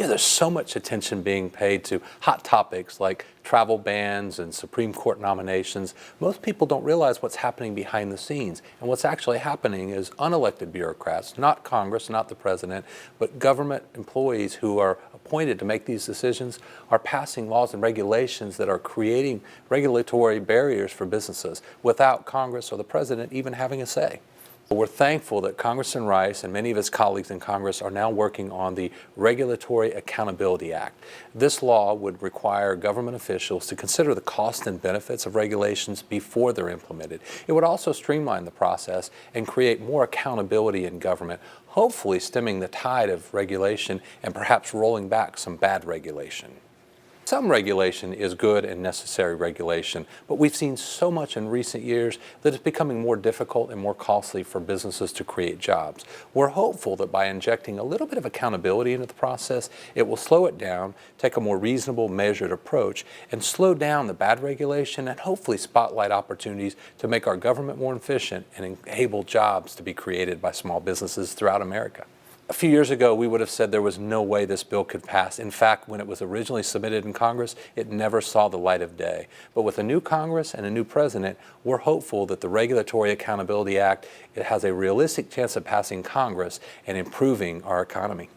There's so much attention being paid to hot topics like travel bans and Supreme Court nominations. Most people don't realize what's happening behind the scenes. And what's actually happening is unelected bureaucrats, not Congress, not the president, but government employees who are appointed to make these decisions are passing laws and regulations that are creating regulatory barriers for businesses without Congress or the president even having a say. We're thankful that Congressman Rice and many of his colleagues in Congress are now working on the Regulatory Accountability Act. This law would require government officials to consider the costs and benefits of regulations before they're implemented. It would also streamline the process and create more accountability in government, hopefully stemming the tide of regulation and perhaps rolling back some bad regulation. Some regulation is good and necessary regulation, but we've seen so much in recent years that it's becoming more difficult and more costly for businesses to create jobs. We're hopeful that by injecting a little bit of accountability into the process, it will slow it down, take a more reasonable, measured approach, and slow down the bad regulation and hopefully spotlight opportunities to make our government more efficient and enable jobs to be created by small businesses throughout America. A few years ago, we would have said there was no way this bill could pass. In fact, when it was originally submitted in Congress, it never saw the light of day. But with a new Congress and a new president, we're hopeful that the Regulatory Accountability Act, it has a realistic chance of passing Congress and improving our economy.